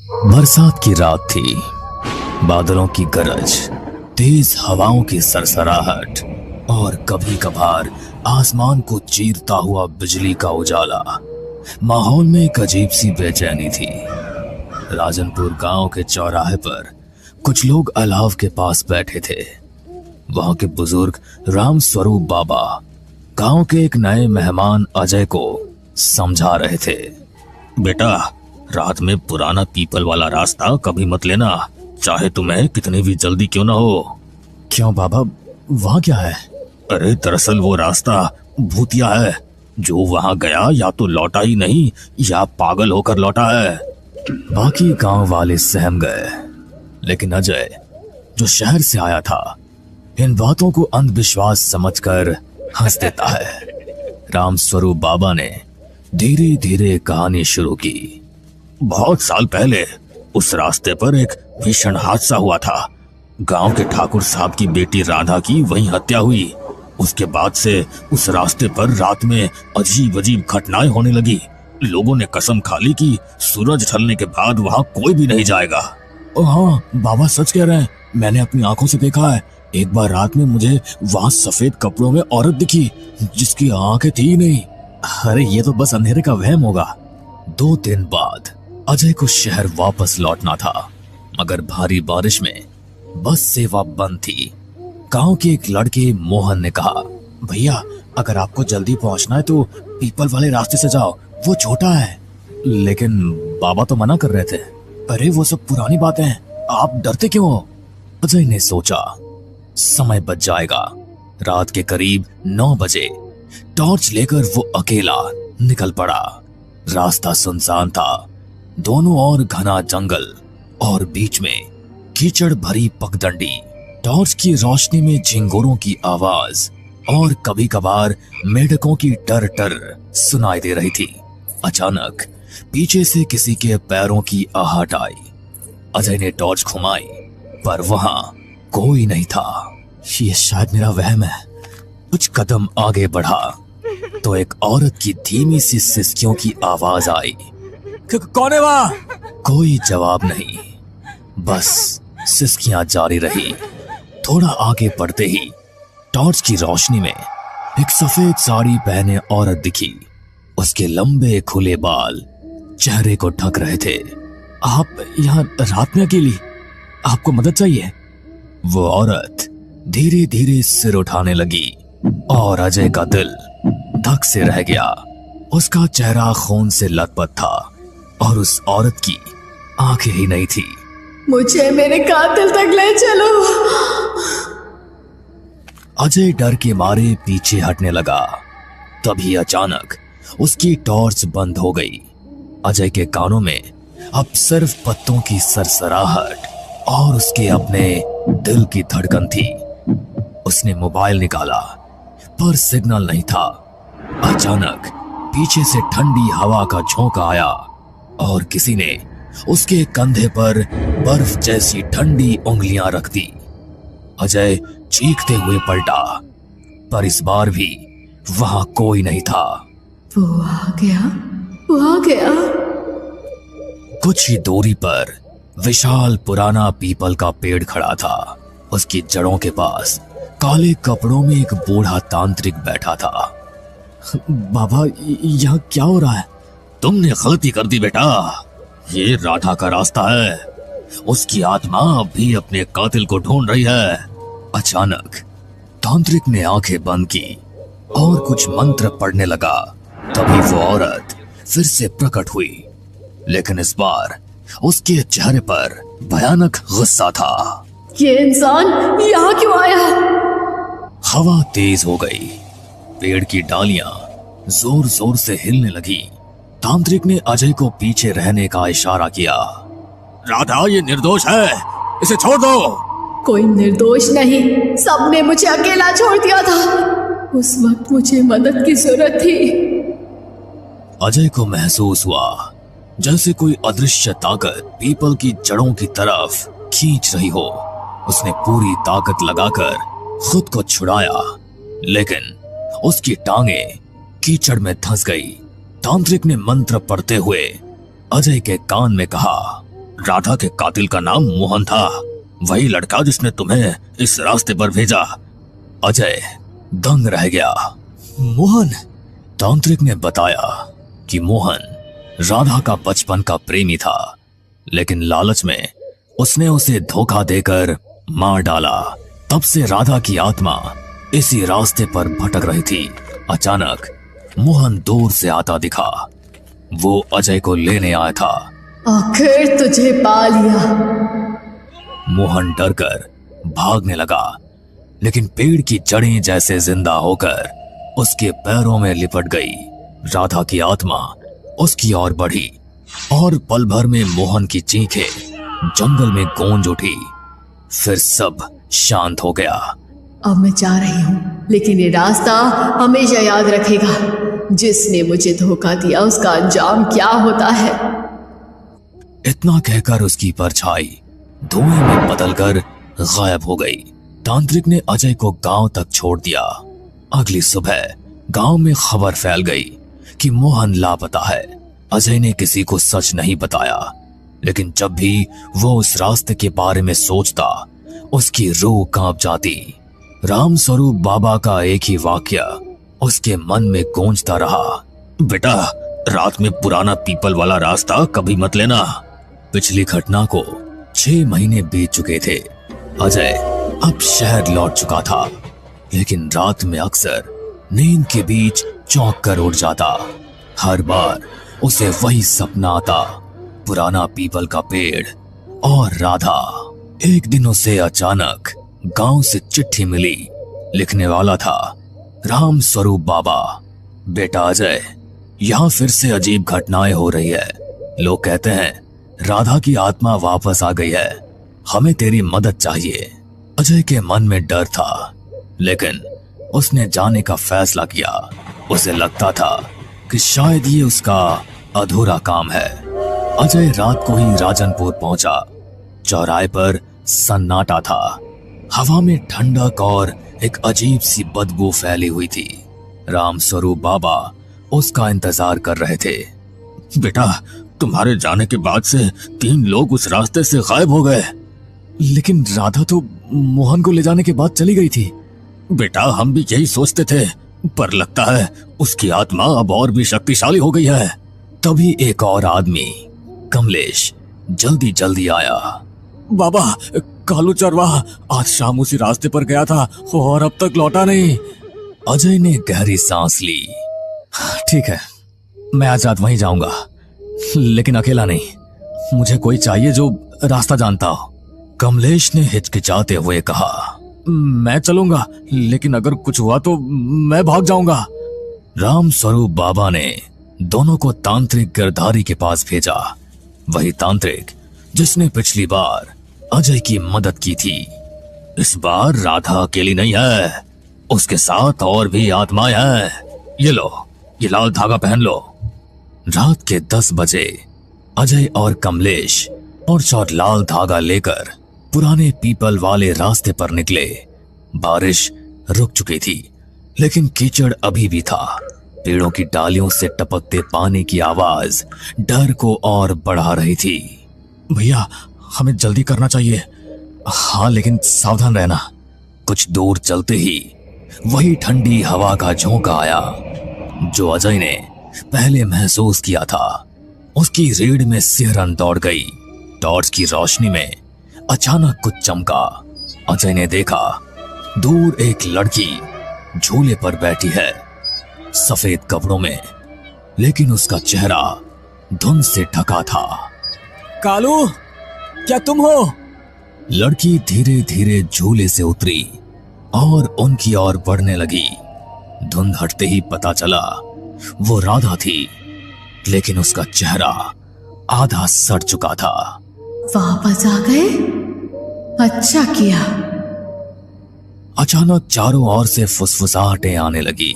बरसात की रात थी। बादलों की गरज, तेज हवाओं की सरसराहट और कभी कभार आसमान को चीरता हुआ बिजली का उजाला। माहौल में एक अजीब सी बेचैनी थी। राजनपुर गांव के चौराहे पर कुछ लोग अलाव के पास बैठे थे। वहां के बुजुर्ग राम स्वरूप बाबा गांव के एक नए मेहमान अजय को समझा रहे थे। बेटा, रात में पुराना पीपल वाला रास्ता कभी मत लेना, चाहे तुम्हें कितनी भी जल्दी क्यों ना हो। क्यों बाबा, वहां क्या है? अरे दरअसल वो रास्ता भूतिया है। जो वहां गया या तो लौटा ही नहीं या पागल होकर लौटा है। बाकी गांव वाले सहम गए, लेकिन अजय जो शहर से आया था इन बातों को अंधविश्वास समझकर हंस देता है। राम स्वरूप बाबा ने धीरे धीरे कहानी शुरू की। बहुत साल पहले उस रास्ते पर एक भीषण हादसा हुआ था। गांव के ठाकुर साहब की बेटी राधा की वहीं हत्या हुई। उसके बाद से उस रास्ते पर रात में अजीब अजीब घटनाएं होने लगी। लोगों ने कसम खा ली कि सूरज ढलने के बाद वहां कोई भी नहीं जाएगा। हाँ बाबा, सच कह रहे हैं। मैंने अपनी आंखों से देखा है। एक बार रात में मुझे वहां सफेद कपड़ों में औरत दिखी जिसकी आंखें थी ही नहीं। अरे ये तो बस अंधेरे का वहम होगा। 2 दिन बाद अजय को शहर वापस लौटना था, मगर भारी बारिश में बस सेवा बंद थी। गांव के एक लड़के मोहन ने कहा, भैया अगर आपको जल्दी पहुंचना है तो पीपल वाले रास्ते से जाओ, वो छोटा है। लेकिन बाबा तो मना कर रहे थे। अरे वो सब पुरानी बातें हैं, आप डरते क्यों हो? अजय ने सोचा समय बच जाएगा। रात के करीब 9 बजे टॉर्च लेकर वो अकेला निकल पड़ा। रास्ता सुनसान था, दोनों ओर घना जंगल और बीच में कीचड़ भरी पगडंडी। टॉर्च की रोशनी में झिंगुरों की आवाज और कभी कभार मेढकों की टर टर सुनाई दे रही थी। अचानक पीछे से किसी के पैरों की आहट आई। अजय ने टॉर्च घुमाई पर वहां कोई नहीं था। ये शायद मेरा वहम है। कुछ कदम आगे बढ़ा तो एक औरत की धीमी सी सिसकियों की आवाज आई। कौन है वहां? कोई जवाब नहीं, बस सिसकियां जारी रही। थोड़ा आगे बढ़ते ही टॉर्च की रोशनी में एक सफेद साड़ी पहने औरत दिखी। उसके लंबे खुले बाल चेहरे को ढक रहे थे। आप यहाँ रात में अकेली? आपको मदद चाहिए? वो औरत धीरे धीरे सिर उठाने लगी और अजय का दिल धक से रह गया। उसका चेहरा खून से लथपथ था और उस औरत की आंखें ही नहीं थी। मुझे मेरे कातिल तक ले चलो। अजय डर के मारे पीछे हटने लगा। तभी अचानक उसकी टॉर्च बंद हो गई। अजय के कानों में अब सिर्फ पत्तों की सरसराहट और उसके अपने दिल की धड़कन थी। उसने मोबाइल निकाला पर सिग्नल नहीं था। अचानक पीछे से ठंडी हवा का झोंका आया और किसी ने उसके कंधे पर बर्फ जैसी ठंडी उंगलियां रख दी। अजय चीखते हुए पलटा, पर इस बार भी वहां कोई नहीं था। वो आ गया, वो आ गया। कुछ ही दूरी पर विशाल पुराना पीपल का पेड़ खड़ा था। उसकी जड़ों के पास काले कपड़ों में एक बूढ़ा तांत्रिक बैठा था। बाबा, यहाँ क्या हो रहा है? तुमने गलती कर दी बेटा। ये राधा का रास्ता है। उसकी आत्मा अब भी अपने कातिल को ढूंढ रही है। अचानक तांत्रिक ने आंखें बंद की और कुछ मंत्र पढ़ने लगा। तभी वो औरत फिर से प्रकट हुई, लेकिन इस बार उसके चेहरे पर भयानक गुस्सा था। ये इंसान यहाँ क्यों आया? हवा तेज हो गई। पेड़ की डालियां जोर जोर से हिलने लगी। तांत्रिक ने अजय को पीछे रहने का इशारा किया। राधा ये निर्दोष है, इसे छोड़ दो। कोई निर्दोष नहीं, सबने मुझे अकेला छोड़ दिया था। उस वक्त मुझे मदद की जरूरत थी। अजय को महसूस हुआ जैसे कोई अदृश्य ताकत पीपल की जड़ों की तरफ खींच रही हो। उसने पूरी ताकत लगाकर खुद को छुड़ाया, लेकिन उसकी टांगें कीचड़ में धंस गई। तांत्रिक ने मंत्र पढ़ते हुए अजय के कान में कहा, राधा के कातिल का नाम मोहन था, वही लड़का जिसने तुम्हें इस रास्ते पर भेजा। अजय दंग रह गया। मोहन? तांत्रिक ने बताया कि मोहन राधा का बचपन का प्रेमी था, लेकिन लालच में उसने उसे धोखा देकर मार डाला। तब से राधा की आत्मा इसी रास्ते पर भटक रही थी। अचानक मोहन दूर से आता दिखा। वो अजय को लेने आया था। आखिर तुझे पा लिया। मोहन डरकर भागने लगा, लेकिन पेड़ की जड़ें जैसे जिंदा होकर उसके पैरों में लिपट गई। राधा की आत्मा उसकी ओर बढ़ी और पल भर में मोहन की चीखें जंगल में गूंज उठी। फिर सब शांत हो गया। अब मैं जा रही हूँ, लेकिन ये रास्ता हमेशा याद रखेगा। जिसने मुझे धोखा दिया उसका अंजाम क्या होता है। इतना कहकर उसकी परछाई धुएं में बदलकर गायब हो गई। तांत्रिक ने अजय को गांव तक छोड़ दिया। अगली सुबह गांव में खबर फैल गई कि मोहन लापता है। अजय ने किसी को सच नहीं बताया, लेकिन जब भी वो उस रास्ते के बारे में सोचता उसकी रूह कांप जाती। राम स्वरूप बाबा का एक ही वाक्य उसके मन में गूंजता रहा। बेटा, रात में पुराना पीपल वाला रास्ता कभी मत लेना। पिछली घटना को 6 महीने बीत चुके थे। अजय अब शहर लौट चुका था, लेकिन रात में अक्सर नींद के बीच चौंक कर उठ जाता। हर बार उसे वही सपना आता, पुराना पीपल का पेड़ और राधा। एक दिन उसे अचानक गांव से चिट्ठी मिली। लिखने वाला था राम स्वरूप बाबा। बेटा अजय, यहाँ फिर से अजीब घटनाएं हो रही है। लोग कहते हैं राधा की आत्मा वापस आ गई है। हमें तेरी मदद चाहिए। अजय के मन में डर था, लेकिन उसने जाने का फैसला किया। उसे लगता था कि शायद ये उसका अधूरा काम है। अजय रात को ही राजनपुर पहुंचा। चौराहे पर सन्नाटा था। हवा में ठंडक और एक अजीब सी बदबू फैली हुई थी। राम स्वरूप बाबा उसका इंतजार कर रहे थे। बेटा, तुम्हारे जाने के बाद से 3 लोग उस रास्ते से गायब हो गए। लेकिन राधा तो मोहन को ले जाने के बाद चली गई थी। बेटा, हम भी यही सोचते थे, पर लगता है उसकी आत्मा अब और भी शक्तिशाली हो गई है। तभी एक और आदमी, कमलेश, जल्दी जल्दी आया। बाबा, कालू चरवाहा आज शाम उसी रास्ते पर गया था और अब तक लौटा नहीं। अजय ने गहरी सांस ली। ठीक है, मैं आज रात वहीं जाऊंगा, लेकिन अकेला नहीं। मुझे कोई चाहिए जो रास्ता जानता हो। कमलेश ने हिचकिचाते हुए कहा। मैं चलूंगा, लेकिन अगर कुछ हुआ तो मैं भाग जाऊंगा। राम स्वरूप बाबा ने दोनों को तांत्रिक गिरधारी के पास भेजा। वही तांत्रिक जिसने पिछली बार अजय की मदद की थी। इस बार राधा अकेली नहीं है, उसके साथ और भी आत्माएं हैं। ये लो, ये लाल धागा पहन लो। रात के 10 बजे अजय और कमलेश और लाल धागा लेकर पुराने पीपल वाले रास्ते पर निकले। बारिश रुक चुकी थी, लेकिन कीचड़ अभी भी था। पेड़ों की डालियों से टपकते पानी की आवाज डर को और बढ़ा रही थी। भैया, हमें जल्दी करना चाहिए। हाँ, लेकिन सावधान रहना। कुछ दूर चलते ही वही ठंडी हवा का झोंका आया जो अजय ने पहले महसूस किया था। उसकी रीढ़ में सिहरन दौड़ गई। टॉर्च की रोशनी में अचानक कुछ चमका। अजय ने देखा दूर एक लड़की झूले पर बैठी है, सफेद कपड़ों में, लेकिन उसका चेहरा धुंध से ढका था। कालू, क्या तुम हो? लड़की धीरे धीरे झूले से उतरी और उनकी ओर बढ़ने लगी। धुंध हटते ही पता चला वो राधा थी, लेकिन उसका चेहरा आधा सड़ चुका था। वापस आ गए? अच्छा किया। अचानक चारों ओर से फुसफुसाहटें आने लगी।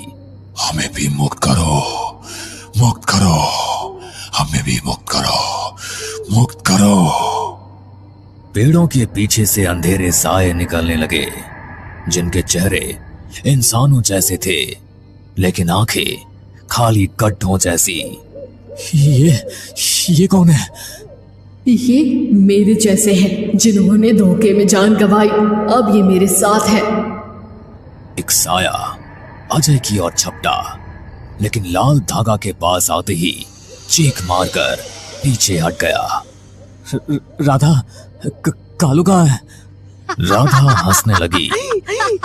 हमें भी मुक्त करो, मुक्त करो, हमें भी मुक्त करो, मुक्त करो। पेड़ों के पीछे से अंधेरे साए निकलने लगे, जिनके चेहरे इंसानों जैसे थे, लेकिन आंखें खाली गड्ढों जैसी। ये कौन है? ये मेरे जैसे हैं जिन्होंने धोखे में जान गंवाई, अब ये मेरे साथ है। एक साया अजय की ओर झपटा, लेकिन लाल धागा के पास आते ही चीख मारकर पीछे हट गया। राधा, कालू कहाँ है? राधा हंसने लगी।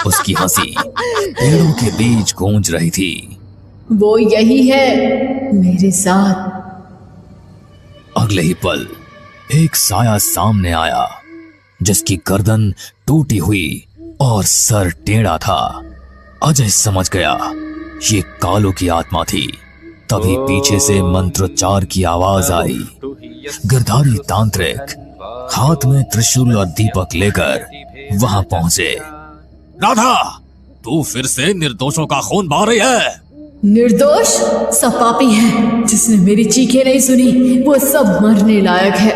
उसकी हंसी पेड़ों के बीच गूंज रही थी। वो यही है, मेरे साथ। अगले ही पल एक साया सामने आया, जिसकी गर्दन टूटी हुई और सर टेढ़ा था। अजय समझ गया ये कालू की आत्मा थी। तभी पीछे से मंत्रोच्चार की आवाज आई। गिरधारी तांत्रिक हाथ में त्रिशूल और दीपक लेकर वहां पहुंचे। राधा, तू फिर से निर्दोषों का खून बहा रही है। निर्दोष? सब पापी है। जिसने मेरी चीखें नहीं सुनी वो सब मरने लायक है।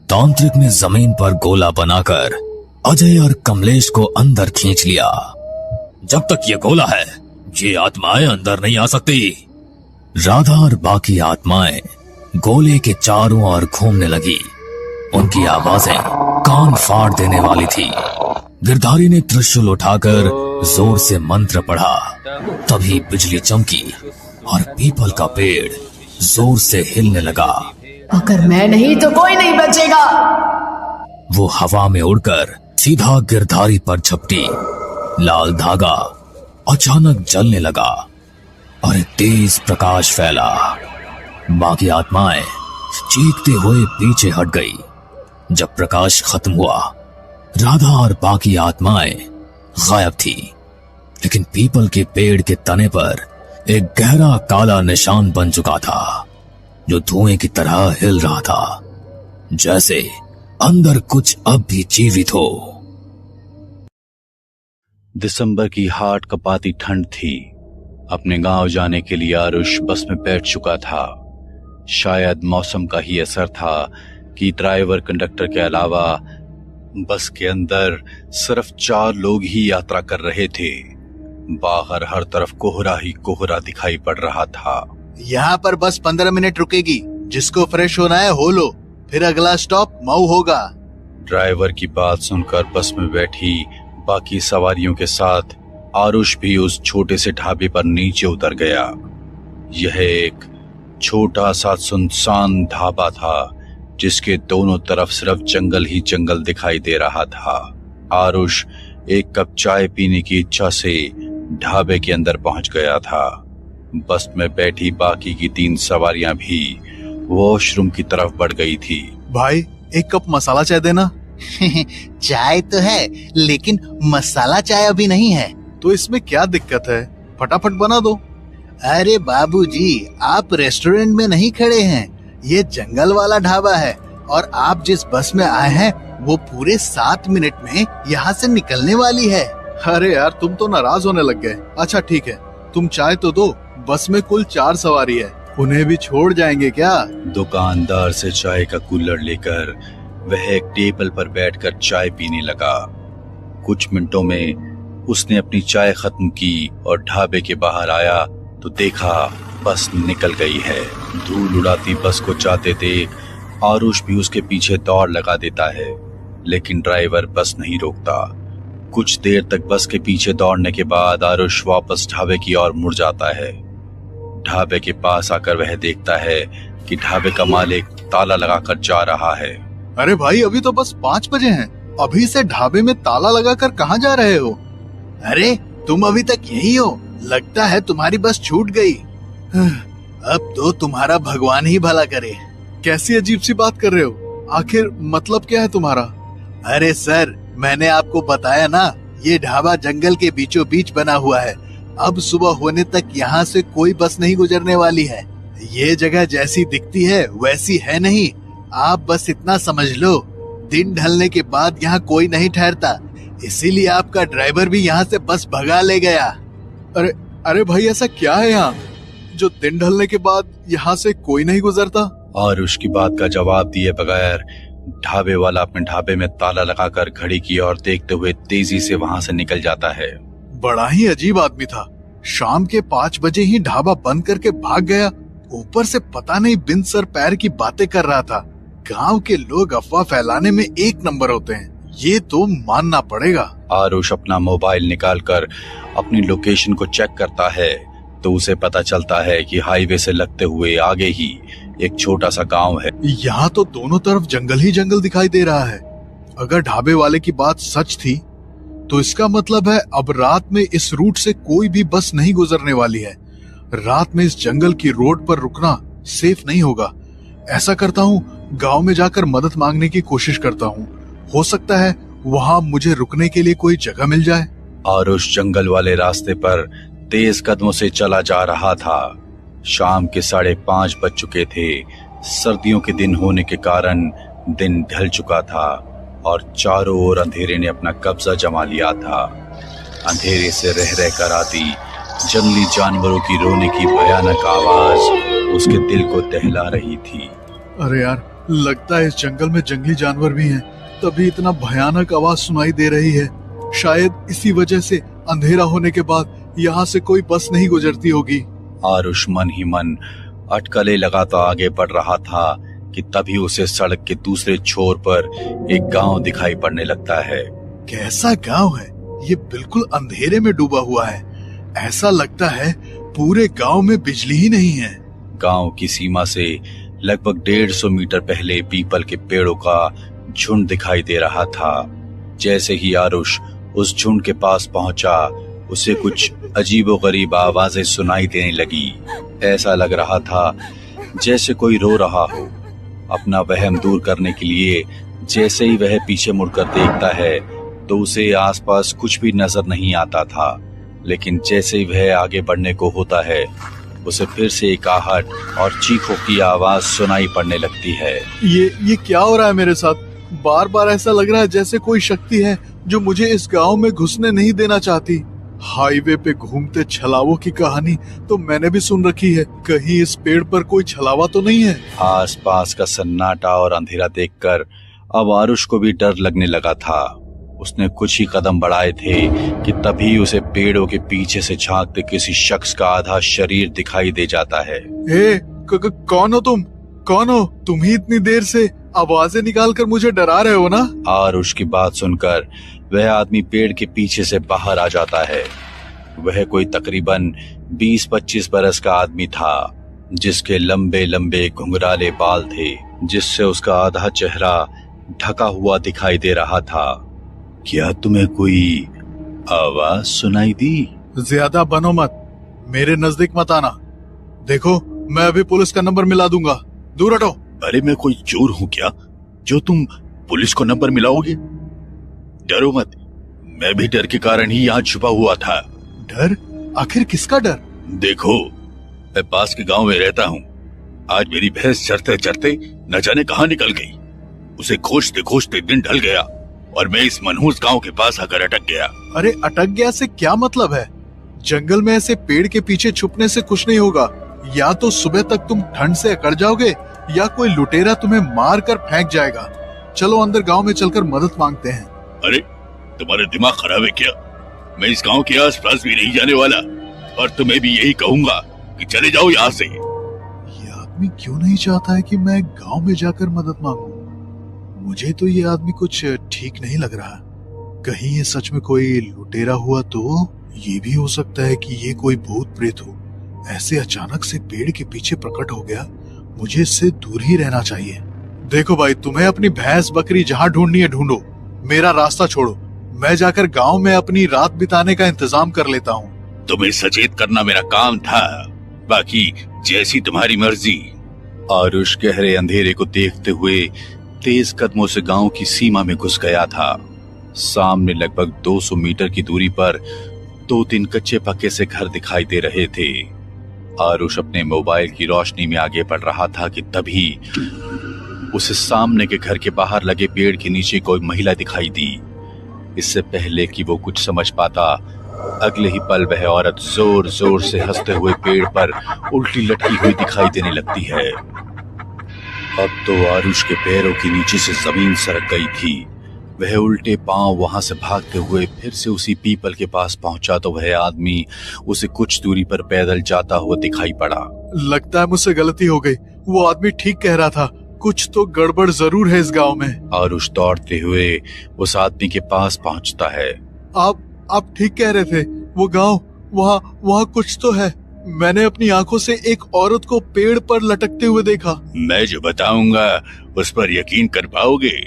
तांत्रिक ने जमीन पर गोला बनाकर अजय और कमलेश को अंदर खींच लिया। जब तक ये गोला है, ये आत्माएं अंदर नहीं आ सकती। राधा और बाकी आत्माएं गोले के चारों ओर घूमने लगी। उनकी आवाजें कान फाड़ देने वाली थी। गिरधारी ने त्रिशूल उठाकर जोर से मंत्र पढ़ा। तभी बिजली चमकी और पीपल का पेड़ जोर से हिलने लगा। अगर मैं नहीं तो कोई नहीं बचेगा। वो हवा में उड़कर सीधा गिरधारी पर झपटी। लाल धागा अचानक जलने लगा और एक तेज प्रकाश फैला। बाकी आत्माएं चीखते हुए पीछे हट गई। जब प्रकाश खत्म हुआ, राधा और बाकी आत्माएं गायब थी, लेकिन पीपल के पेड़ के तने पर एक गहरा काला निशान बन चुका था, जो धुएं की तरह हिल रहा था, जैसे अंदर कुछ अब भी जीवित हो। दिसंबर की हाट कपाती ठंड थी। अपने गांव जाने के लिए आरुष बस में बैठ चुका था। शायद मौसम का ही असर था कि ड्राइवर कंडक्टर के अलावा बस के अंदर सिर्फ 4 लोग ही यात्रा कर रहे थे। बाहर हर तरफ कोहरा ही कोहरा दिखाई पड़ रहा था। यहाँ पर बस 15 मिनट रुकेगी। जिसको फ्रेश होना है हो लो, फिर अगला स्टॉप मऊ होगा। ड्राइवर की बात सुनकर बस में बैठी बाकी सवारियों के साथ आरुष भी उस छोटे से ढाबे पर नीचे उतर गया। यह एक छोटा सा सुनसान ढाबा था, जिसके दोनों तरफ सिर्फ जंगल ही जंगल दिखाई दे रहा था। आरुष एक कप चाय पीने की इच्छा से ढाबे के अंदर पहुंच गया था। बस में बैठी बाकी की 3 सवारियां भी वॉशरूम की तरफ बढ़ गई थी। भाई, एक कप मसाला चाय देना। चाय तो है, लेकिन मसाला चाय अभी नहीं है। तो इसमें क्या दिक्कत है, फटाफट बना दो। अरे बाबूजी, आप रेस्टोरेंट में नहीं खड़े हैं, ये जंगल वाला ढाबा है, और आप जिस बस में आए हैं वो पूरे 7 मिनट में यहाँ से निकलने वाली है। अरे यार, तुम तो नाराज होने लग गए। अच्छा ठीक है, तुम चाय तो दो। बस में कुल 4 सवारी है, उन्हें भी छोड़ जाएंगे क्या? दुकानदार से चाय का कूलर लेकर वह एक टेबल पर बैठकर चाय पीने लगा। कुछ मिनटों में उसने अपनी चाय खत्म की और ढाबे के बाहर आया तो देखा बस निकल गई है। धूल उड़ाती बस को जाते देख आरुष भी उसके पीछे दौड़ लगा देता है, लेकिन ड्राइवर बस नहीं रोकता। कुछ देर तक बस के पीछे दौड़ने के बाद आरुष वापस ढाबे की ओर मुड़ जाता है। ढाबे के पास आकर वह देखता है कि ढाबे का मालिक ताला लगाकर जा रहा है। अरे भाई, अभी तो बस 5 बजे हैं। अभी से ढाबे में ताला लगाकर कहाँ जा रहे हो? अरे तुम अभी तक यही हो? लगता है तुम्हारी बस छूट गई। अब तो तुम्हारा भगवान ही भला करे। कैसी अजीब सी बात कर रहे हो? आखिर मतलब क्या है तुम्हारा? अरे सर, मैंने आपको बताया ना, ये ढाबा जंगल के बीचों बीच बना हुआ है। अब सुबह होने तक यहाँ से कोई बस नहीं गुजरने वाली है। ये जगह जैसी दिखती है वैसी है नहीं। आप बस इतना समझ लो, दिन ढलने के बाद यहाँ कोई नहीं ठहरता, इसीलिए आपका ड्राइवर भी यहाँ से बस भगा ले गया। अरे भाई, ऐसा क्या है यहाँ जो दिन ढलने के बाद यहाँ से कोई नहीं गुजरता? और उसकी बात का जवाब दिए बगैर ढाबे वाला अपने ढाबे में ताला लगाकर घड़ी की ओर देखते हुए तेजी से वहाँ से निकल जाता है। बड़ा ही अजीब आदमी था। शाम के 5 बजे ही ढाबा बंद करके भाग गया। ऊपर से पता नहीं बिन सर पैर की बातें कर रहा था। गांव के लोग अफवाह फैलाने में एक नंबर होते हैं, ये तो मानना पड़ेगा। आरुष अपना मोबाइल निकालकर अपनी लोकेशन को चेक करता है तो उसे पता चलता है कि हाईवे से लगते हुए आगे ही एक छोटा सा गांव है। यहाँ तो दोनों तरफ जंगल ही जंगल दिखाई दे रहा है। अगर ढाबे वाले की बात सच थी तो इसका मतलब है अब रात में इस रूट से कोई भी बस नहीं गुजरने वाली है। रात में इस जंगल की रोड पर रुकना सेफ नहीं होगा। ऐसा करता हूँ, गांव में जाकर मदद मांगने की कोशिश करता हूँ। हो सकता है वहाँ मुझे रुकने के लिए कोई जगह मिल जाए। आरुष जंगल वाले रास्ते पर तेज कदमों से चला जा रहा था। शाम के 5:30 बज चुके थे। सर्दियों के दिन होने के कारण दिन ढल चुका था और चारों ओर अंधेरे ने अपना कब्जा जमा लिया था। अंधेरे से रह रहकर आती जंगली जानवरों की रोने की भयानक आवाज उसके दिल को दहला रही थी। अरे यार, लगता है इस जंगल में जंगली जानवर भी हैं, तभी इतना भयानक आवाज सुनाई दे रही है। शायद इसी वजह से अंधेरा होने के बाद यहाँ से कोई बस नहीं गुजरती होगी। आरुष मन ही मन अटकलें लगाता आगे बढ़ रहा था कि तभी उसे सड़क के दूसरे छोर पर एक गांव दिखाई पड़ने लगता है। कैसा गांव है ये? बिल्कुल अंधेरे में डूबा हुआ है। ऐसा लगता है पूरे गांव में बिजली ही नहीं है। गांव की सीमा से लगभग 150 मीटर पहले पीपल के पेड़ों का झुंड दिखाई दे रहा था। जैसे ही आरुष उस झुंड के पास पहुंचा, उसे कुछ अजीबोगरीब आवाजें सुनाई देने लगी। ऐसा लग रहा था जैसे कोई रो रहा हो। अपना वहम दूर करने के लिए जैसे ही वह पीछे मुड़कर देखता है तो उसे आसपास कुछ भी नजर नहीं आता था। लेकिन जैसे ही वह आगे बढ़ने को होता है, उसे फिर से एक आहट और चीखों की आवाज सुनाई पड़ने लगती है। ये क्या हो रहा है मेरे साथ? बार बार ऐसा लग रहा है जैसे कोई शक्ति है जो मुझे इस गांव में घुसने नहीं देना चाहती। हाईवे पे घूमते छलावों की कहानी तो मैंने भी सुन रखी है। कहीं इस पेड़ पर कोई छलावा तो नहीं है? आसपास का सन्नाटा और अंधेरा देखकर अब आरुष को भी डर लगने लगा था। उसने कुछ ही कदम बढ़ाए थे कि तभी उसे पेड़ों के पीछे से झांकते किसी शख्स का आधा शरीर दिखाई दे जाता है। कौन हो तुम? कौन हो तुम? ही इतनी देर से आवाजें निकाल कर मुझे डरा रहे हो ना? आरुष की बात सुनकर वह आदमी पेड़ के पीछे से बाहर आ जाता है। वह कोई तकरीबन 20-25 बरस का आदमी था, जिसके लंबे लंबे घुंघराले बाल थे, जिससे उसका आधा चेहरा ढका हुआ दिखाई दे रहा था। क्या तुम्हें कोई आवाज सुनाई दी? ज्यादा बनो मत, मेरे नजदीक मत आना। देखो, मैं अभी पुलिस का नंबर मिला दूंगा, दूर हटो। अरे मैं कोई चोर हूँ क्या जो तुम पुलिस को नंबर मिलाओगे? डरो मत, मैं भी डर के कारण ही यहाँ छुपा हुआ था। डर? आखिर किसका डर? देखो, मैं पास के गांव में रहता हूँ। आज मेरी भैंस चरते चरते न जाने कहाँ निकल गई। उसे खोजते खोजते दिन ढल गया और मैं इस मनहूस गांव के पास आकर अटक गया। अरे अटक गया से क्या मतलब है? जंगल में ऐसे पेड़ के पीछे छुपने से कुछ नहीं होगा। या तो सुबह तक तुम ठंड से अकड़ जाओगे या कोई लुटेरा तुम्हें मार कर फेंक जाएगा। चलो अंदर गांव में चलकर मदद मांगते हैं। अरे तुम्हारा दिमाग खराब है क्या? मैं इस गांव के आसपास भी नहीं जाने वाला और तुम्हें भी यही कहूंगा कि चले जाओ यहाँ से। ये आदमी क्यों नहीं चाहता है कि मैं गांव में जाकर मदद मांगूं? मुझे तो ये आदमी कुछ ठीक नहीं लग रहा। कहीं ये सच में कोई लुटेरा हुआ तो? ये भी हो सकता है कि ये कोई भूत प्रेत हो। ऐसे अचानक से पेड़ के पीछे प्रकट हो गया, मुझे इससे दूर ही रहना चाहिए। देखो भाई, तुम्हें अपनी भैंस बकरी जहाँ ढूंढनी है ढूंढो, मेरा रास्ता छोड़ो। मैं जाकर गांव में अपनी रात बिताने का इंतजाम कर लेता हूँ। तुम्हें सचेत करना मेरा काम था, बाकी जैसी तुम्हारी मर्जी। आरुष गहरे अंधेरे को देखते हुए तेज कदमों से गांव की सीमा में घुस गया था। सामने लगभग 200 मीटर की दूरी पर 2-3 कच्चे पक्के से घर दिखाई दे रहे थे। आरुष अपने मोबाइल की रोशनी में आगे बढ़ रहा था कि तभी उसे सामने के घर के बाहर लगे पेड़ के नीचे कोई महिला दिखाई दी। इससे पहले कि वो कुछ समझ पाता, अगले ही पल वह औरत जोर जोर से हंसते हुए पेड़ पर उल्टी लटकी हुई दिखाई देने लगती है। अब तो आरुष के पैरों के नीचे से जमीन सरक गई थी। वह उल्टे पांव वहां से भागते हुए फिर से उसी पीपल के पास पहुंचा तो वह आदमी उसे कुछ दूरी पर पैदल जाता हुआ दिखाई पड़ा। लगता है मुझसे गलती हो गई। वो आदमी ठीक कह रहा था, कुछ तो गड़बड़ जरूर है इस गांव में। आरुष दौड़ते हुए उस आदमी के पास पहुंचता है। आप ठीक कह रहे थे, वो गांव, वहाँ कुछ तो है। मैंने अपनी आंखों से एक औरत को पेड़ पर लटकते हुए देखा। मैं जो बताऊंगा उस पर यकीन कर पाओगे?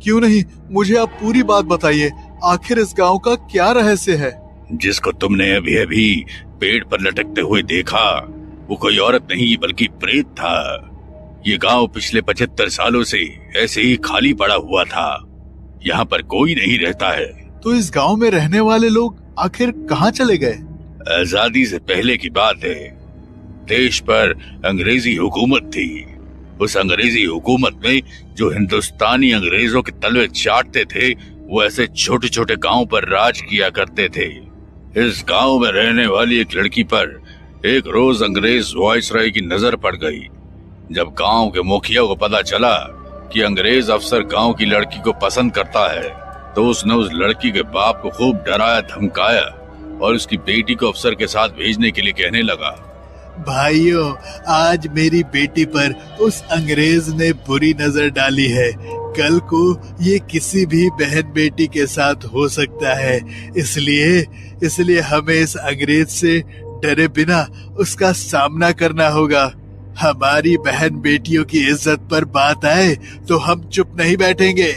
क्यों नहीं, मुझे आप पूरी बात बताइए। आखिर इस गांव का क्या रहस्य है? जिसको तुमने अभी अभी पेड़ पर लटकते हुए देखा वो कोई औरत नहीं बल्कि प्रेत था। ये गांव पिछले 75 सालों से ऐसे ही खाली पड़ा हुआ था। यहाँ पर कोई नहीं रहता है। तो इस गांव में रहने वाले लोग आखिर कहाँ चले गए? आजादी से पहले की बात है। देश पर अंग्रेजी हुकूमत थी। उस अंग्रेजी हुकूमत में जो हिंदुस्तानी अंग्रेजों के तलवे चाटते थे वो ऐसे छोटे छोटे गांव पर राज किया करते थे। इस गांव में रहने वाली एक लड़की पर एक रोज अंग्रेज वायसराय की नजर पड़ गई। जब गांव के मुखिया को पता चला कि अंग्रेज अफसर गांव की लड़की को पसंद करता है तो उसने उस लड़की के बाप को खूब डराया धमकाया और उसकी बेटी को अफसर के साथ भेजने के लिए कहने लगा। भाइयों, आज मेरी बेटी पर उस अंग्रेज ने बुरी नजर डाली है। कल को ये किसी भी बहन बेटी के साथ हो सकता है। इसलिए हमें इस अंग्रेज से डरे बिना उसका सामना करना होगा। हमारी बहन बेटियों की इज्जत पर बात आए तो हम चुप नहीं बैठेंगे।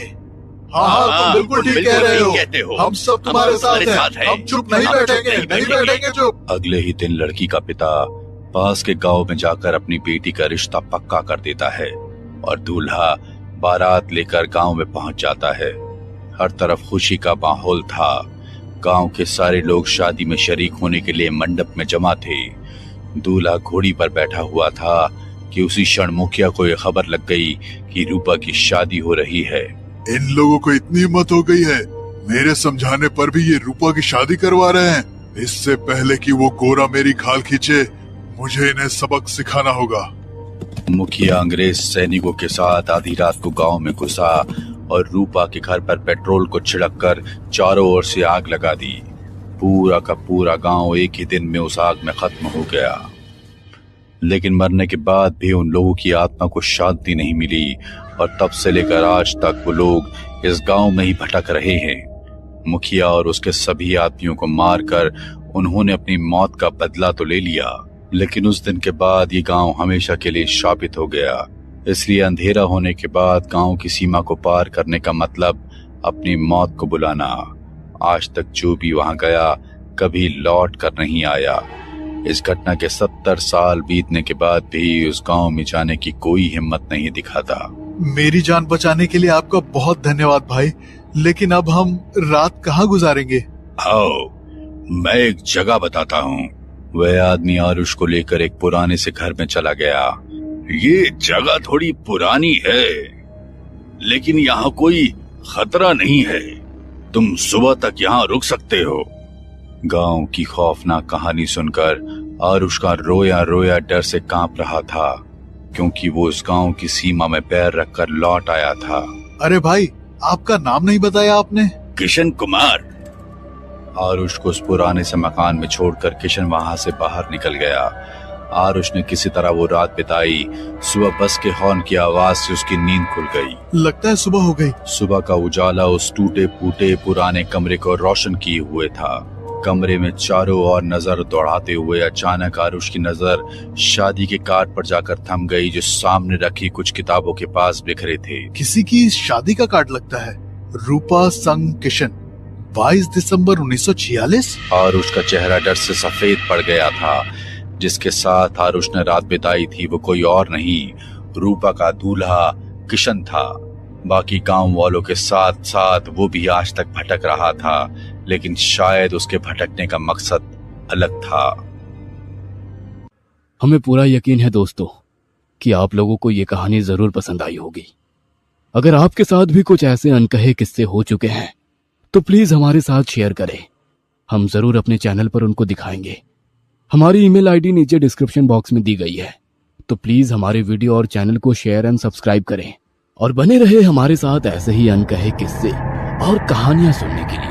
हाँ, तुम बिल्कुल ठीक कह रहे हो। हम सब तुम्हारे साथ हैं। हम चुप नहीं बैठेंगे चुप। अगले ही दिन लड़की का पिता पास के गांव में जाकर अपनी बेटी का रिश्ता पक्का कर देता है और दूल्हा बारात लेकर गांव में पहुंच जाता है। हर तरफ खुशी का माहौल था। गांव के सारे लोग शादी में शरीक होने के लिए मंडप में जमा थे। दूल्हा घोड़ी पर बैठा हुआ था कि उसी क्षण मुखिया को यह खबर लग गई कि रूपा की शादी हो रही है। इन लोगों को इतनी हिम्मत हो गई है, मेरे समझाने पर भी ये रूपा की शादी करवा रहे हैं। इससे पहले कि वो गोरा मेरी खाल खींचे, मुझे इन्हें सबक सिखाना होगा। मुखिया अंग्रेज सैनिकों के साथ आधी रात को गांव में घुसा और रूपा के घर पर पेट्रोल को छिड़ककर चारों ओर से आग लगा दी। पूरा का पूरा गांव एक ही दिन में उस आग में खत्म हो गया। लेकिन मरने के बाद भी उन लोगों की आत्मा को शांति नहीं मिली और तब से लेकर आज तक वो लोग इस गांव में ही भटक रहे हैं। मुखिया और उसके सभी आदमियों को मारकर उन्होंने अपनी मौत का बदला तो ले लिया, लेकिन उस दिन के बाद ये गांव हमेशा के लिए शापित हो गया। इसलिए अंधेरा होने के बाद गांव की सीमा को पार करने का मतलब अपनी मौत को बुलाना। आज तक जो भी वहां गया कभी लौट कर नहीं आया। इस घटना के 70 साल बीतने के बाद भी उस गांव में जाने की कोई हिम्मत नहीं दिखाता। मेरी जान बचाने के लिए आपका बहुत धन्यवाद भाई, लेकिन अब हम रात कहाँ गुजारेंगे? आओ, मैं एक जगह बताता हूँ। वह आदमी आरुष को लेकर एक पुराने से घर में चला गया। ये जगह थोड़ी पुरानी है, लेकिन यहाँ कोई खतरा नहीं है। तुम सुबह तक यहाँ रुक सकते हो। गांव की खौफनाक कहानी सुनकर आरुष का रोया रोया डर से कांप रहा था, क्योंकि वो उस गांव की सीमा में पैर रखकर लौट आया था। अरे भाई, आपका नाम नहीं बताया आपने? किशन कुमार। आरुष को उस पुराने से मकान में छोड़कर किशन वहां से बाहर निकल गया। आरुष ने किसी तरह वो रात बिताई। सुबह बस के हॉर्न की आवाज से उसकी नींद खुल गई। लगता है सुबह हो गई। सुबह का उजाला उस टूटे फूटे पुराने कमरे को रोशन किए हुए था। कमरे में चारों ओर नजर दौड़ाते हुए अचानक आरुष की नजर शादी के कार्ड पर जाकर थम गई, जो सामने रखी कुछ किताबों के पास बिखरे थे। किसी की शादी का कार्ड लगता है। रूपा संग किशन, 22 दिसंबर 1946। आरुष का चेहरा डर से सफेद पड़ गया था। जिसके साथ आरुष ने रात बिताई थी वो कोई और नहीं, रूपा का दूल्हा किशन था। बाकी गांव वालों के साथ साथ वो भी आज तक भटक रहा था, लेकिन शायद उसके भटकने का मकसद अलग था। हमें पूरा यकीन है दोस्तों कि आप लोगों को ये कहानी जरूर पसंद आई होगी। अगर आपके साथ भी कुछ ऐसे अनकहे किस्से हो चुके हैं तो प्लीज हमारे साथ शेयर करें। हम जरूर अपने चैनल पर उनको दिखाएंगे। हमारी ईमेल आईडी नीचे डिस्क्रिप्शन बॉक्स में दी गई है, तो प्लीज हमारे वीडियो और चैनल को शेयर एंड सब्सक्राइब करें और बने रहे हमारे साथ ऐसे ही अनकहे किस्से और कहानियां सुनने के लिए।